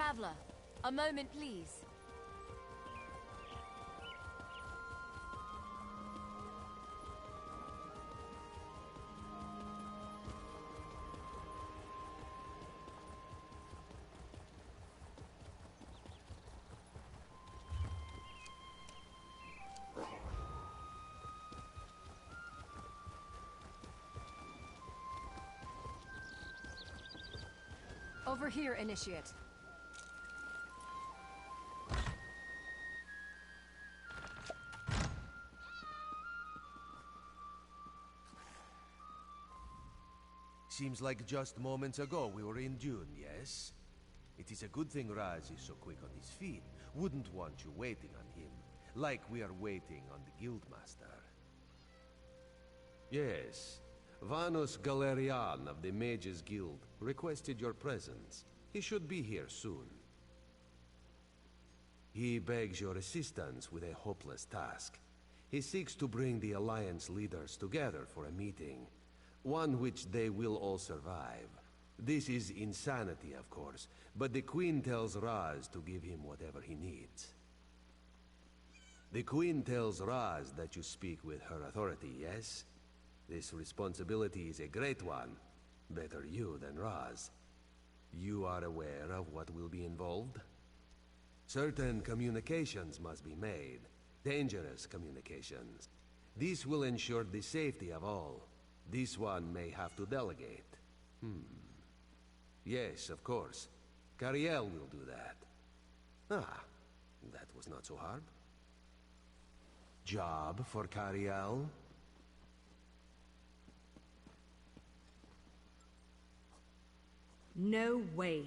Traveler, a moment, please. Over here, Initiate. Seems like just moments ago we were in Dune, yes? It is a good thing Raz is so quick on his feet. Wouldn't want you waiting on him, like we are waiting on the Guildmaster. Yes, Vanos Galerian of the Mages Guild requested your presence. He should be here soon. He begs your assistance with a hopeless task. He seeks to bring the Alliance leaders together for a meeting, one which they will all survive. This is insanity, of course, but the Queen tells Raz to give him whatever he needs. The Queen tells Raz that you speak with her authority, yes? This responsibility is a great one. Better you than Raz. You are aware of what will be involved? Certain communications must be made. Dangerous communications. This will ensure the safety of all. This one may have to delegate. Yes, of course. Cariel will do that. Ah, that was not so hard. Job for Cariel? No way.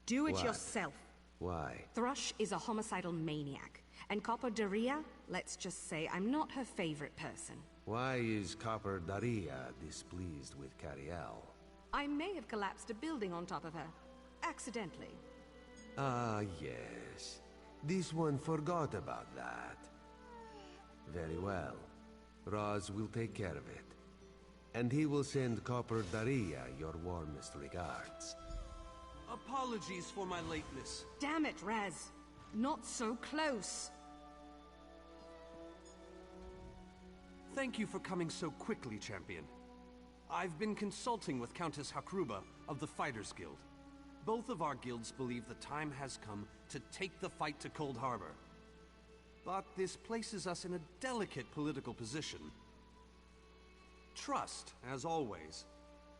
Do it What? yourself. Why? Thrush is a homicidal maniac, and Copper Daria, let's just say I'm not her favorite person. Why is Copper Daria displeased with Cariel? I may have collapsed a building on top of her. Accidentally. Ah, yes. This one forgot about that. Very well. Raz will take care of it. And he will send Copper Daria your warmest regards. Apologies for my lateness. Damn it, Raz. Not so close. Thank you for coming so quickly, Champion. I've been consulting with Countess Hakruba of the Fighters Guild. Both of our guilds believe the time has come to take the fight to Cold Harbor. But this places us in a delicate political position. Trust, as always.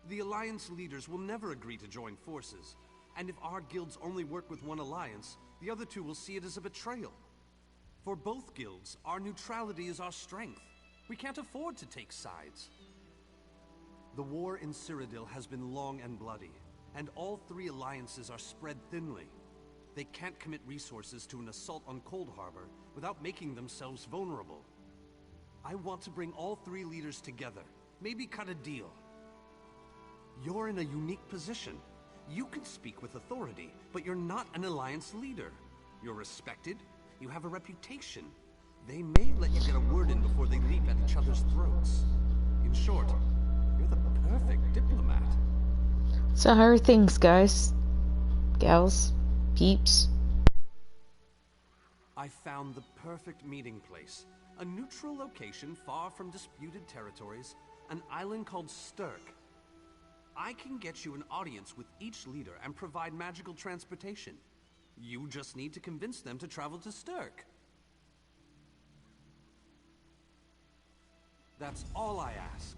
The Alliance leaders will never agree to join forces, and if our guilds only work with one alliance, the other two will see it as a betrayal. For both guilds, our neutrality is our strength. We can't afford to take sides. The war in Cyrodiil has been long and bloody, and all three alliances are spread thinly. They can't commit resources to an assault on Cold Harbor without making themselves vulnerable. I want to bring all three leaders together, maybe cut a deal. You're in a unique position. You can speak with authority, but you're not an alliance leader. You're respected, you have a reputation. They may let you get a word in before they leap at each other's throats. In short, you're the perfect diplomat. So how are things, guys? Gals? Peeps? I found the perfect meeting place. A neutral location far from disputed territories, an island called Stirk. I can get you an audience with each leader and provide magical transportation. You just need to convince them to travel to Stirk. That's all I ask.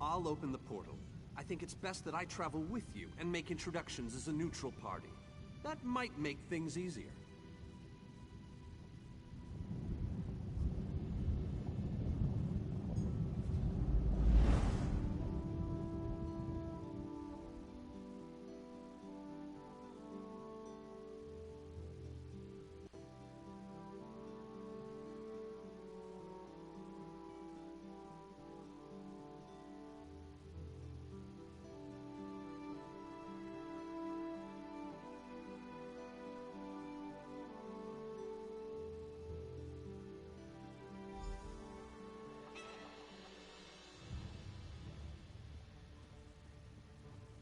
I'll open the portal. I think it's best that I travel with you and make introductions as a neutral party. That might make things easier.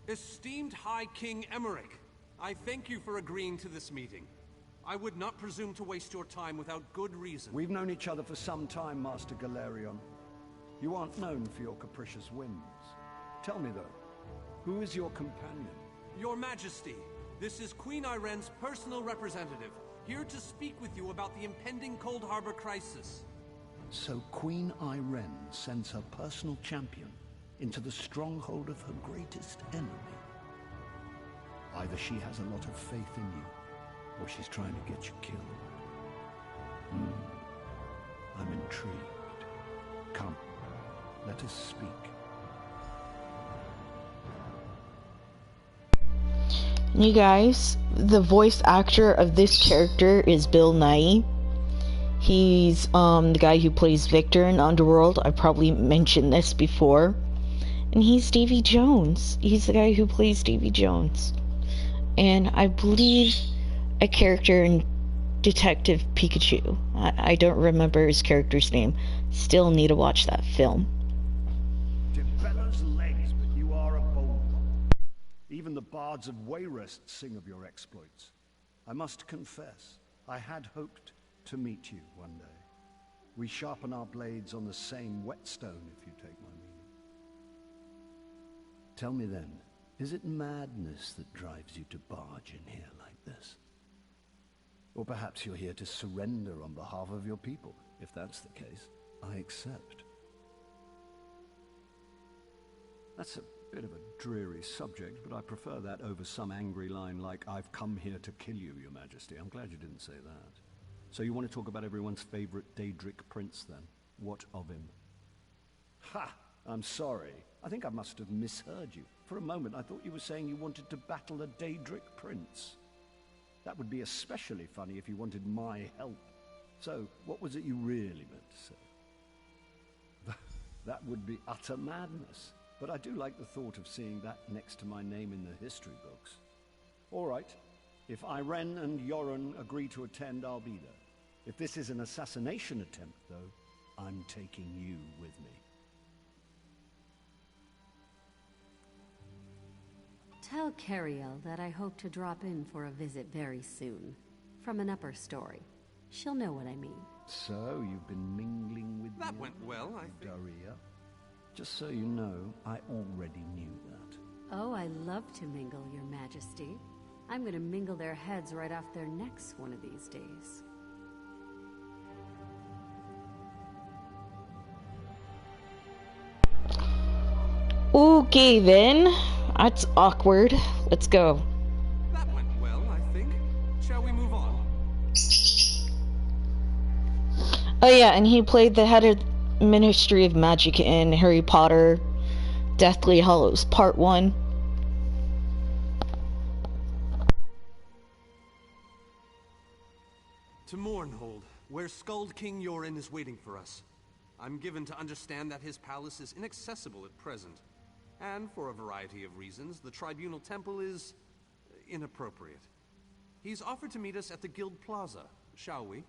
Esteemed High King Emmerich, I thank you for agreeing to this meeting. I would not presume to waste your time without good reason. We've known each other for some time, Master Galerion. You aren't known for your capricious whims. Tell me, though, who is your companion? Your Majesty, this is Queen Iren's personal representative, here to speak with you about the impending Cold Harbor crisis. So Queen Iren sends her personal champion into the stronghold of her greatest enemy. Either she has a lot of faith in you, or she's trying to get you killed. I'm intrigued. Come, let us speak. You guys, the voice actor of this character is Bill Nighy. He's the guy who plays Victor in Underworld. I probably mentioned this before. And he's Davy Jones. He's the guy who plays Davy Jones. And I believe a character in Detective Pikachu. I don't remember his character's name. Still need to watch that film. Develop's legs, but you are a bold one. Even the bards of Wayrest sing of your exploits. I must confess, I had hoped to meet you one day. We sharpen our blades on the same whetstone, if you take my meaning. Tell me then, is it madness that drives you to barge in here like this? Or perhaps you're here to surrender on behalf of your people. If that's the case, I accept. That's a bit of a dreary subject, but I prefer that over some angry line like, "I've come here to kill you, Your Majesty." I'm glad you didn't say that. So you want to talk about everyone's favorite Daedric prince, then? What of him? Ha! I'm sorry. I think I must have misheard you. For a moment, I thought you were saying you wanted to battle a Daedric prince. That would be especially funny if you wanted my help. So, what was it you really meant to say? That would be utter madness. But I do like the thought of seeing that next to my name in the history books. All right. If Iren and Yoren agree to attend, I'll be there. If this is an assassination attempt, though, I'm taking you with me. Tell Cariel that I hope to drop in for a visit very soon. From an upper story. She'll know what I mean. So, you've been mingling with That went well, I think. Daria? Just so you know, I already knew that. Oh, I love to mingle, Your Majesty. I'm gonna mingle their heads right off their necks one of these days. Okay then. That's awkward. Let's go. That went well, I think. Shall we move on? Oh yeah, and he played the head of Ministry of Magic in Harry Potter Deathly Hallows Part 1. To Mournhold, where Skald King Yoren is waiting for us. I'm given to understand that his palace is inaccessible at present. And for a variety of reasons, the Tribunal Temple is inappropriate. He's offered to meet us at the Guild Plaza, shall we?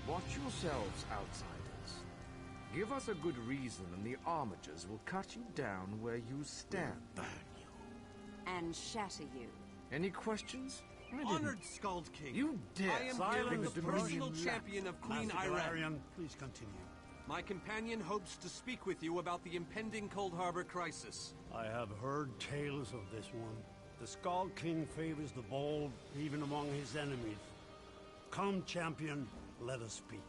Watch yourselves, outsiders. Give us a good reason and the Armigers will cut you down where you stand. Burn you. And shatter you. Any questions? Honored Skald King. You dare. I am Dylan, the personal champion of Queen Iren. Please continue. My companion hopes to speak with you about the impending Cold Harbor crisis. I have heard tales of this one. The Skald King favors the bold, even among his enemies. Come, champion, let us speak.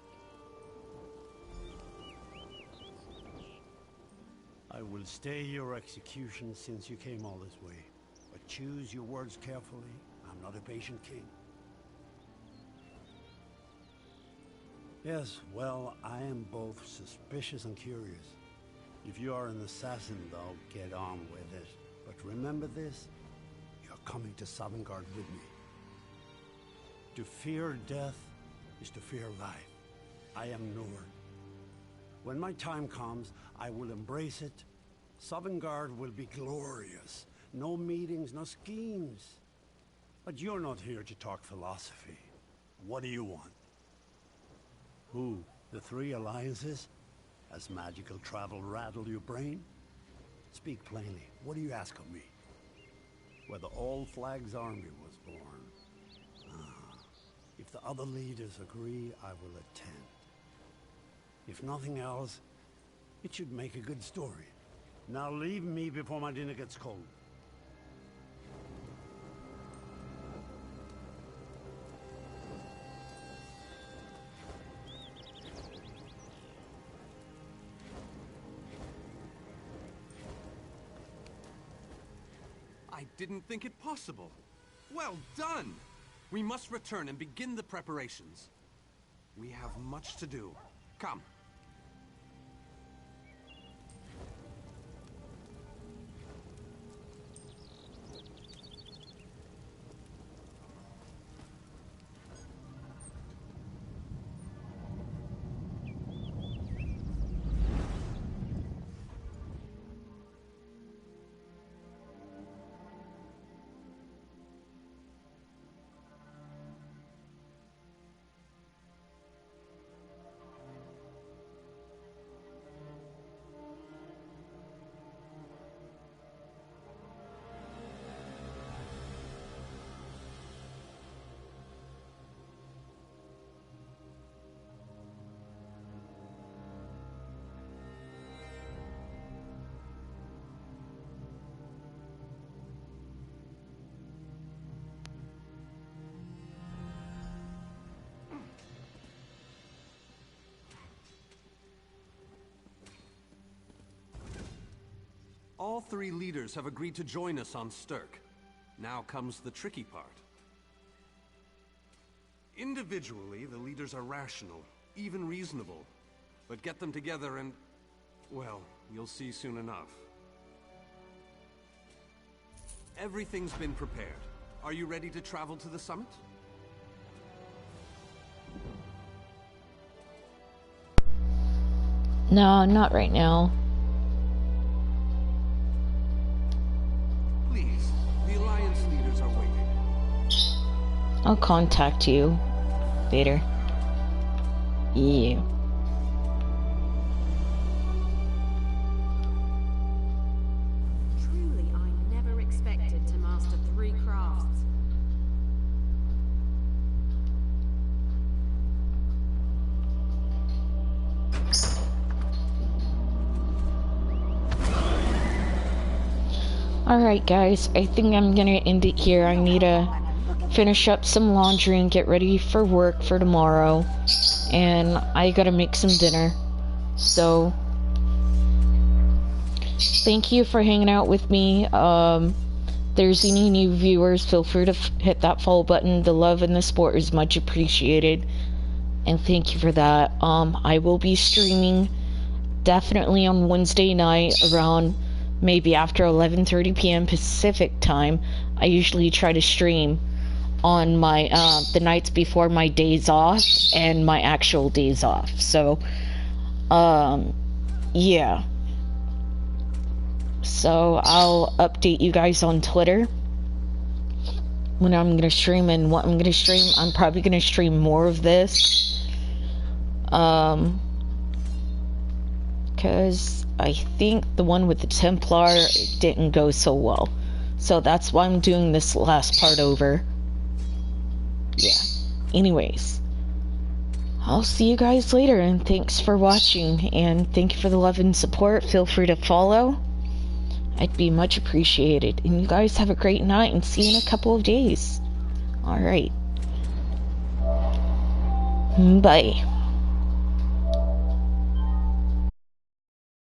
I will stay your execution since you came all this way. But choose your words carefully. I'm not a patient king. Yes, well, I am both suspicious and curious. If you are an assassin, though, get on with it. But remember this, you're coming to Sovngarde with me. To fear death is to fear life. I am Nord. When my time comes, I will embrace it. Sovngarde will be glorious. No meetings, no schemes. But you're not here to talk philosophy. What do you want? Who? The three alliances? Has magical travel rattled your brain? Speak plainly. What do you ask of me? Where the All Flags Army was born. If the other leaders agree, I will attend. If nothing else, it should make a good story. Now leave me before my dinner gets cold. I didn't think it possible. Well done! We must return and begin the preparations. We have much to do. Come. All three leaders have agreed to join us on Stirk. Now comes the tricky part. Individually, the leaders are rational, even reasonable. But get them together and, well, you'll see soon enough. Everything's been prepared. Are you ready to travel to the summit? No, not right now. Please, the Alliance leaders are waiting. I'll contact you later. Yeah. Truly, I never expected to master 3 crafts. Alright guys, I think I'm gonna end it here. I need to finish up some laundry and get ready for work for tomorrow. And I gotta make some dinner. So, thank you for hanging out with me. If there's any new viewers, feel free to hit that follow button. The love and the support is much appreciated. And thank you for that. I will be streaming definitely on Wednesday night around maybe after 11:30 p.m. Pacific time. I usually try to stream on my the nights before my days off and my actual days off. So yeah. So I'll update you guys on Twitter when I'm gonna stream and what I'm gonna stream. I'm probably gonna stream more of this. Because I think the one with the Templar didn't go so well. So that's why I'm doing this last part over. Yeah. Anyways. I'll see you guys later, and thanks for watching, and thank you for the love and support. Feel free to follow. I'd be much appreciated. And you guys have a great night, and see you in a couple of days. Alright. Bye.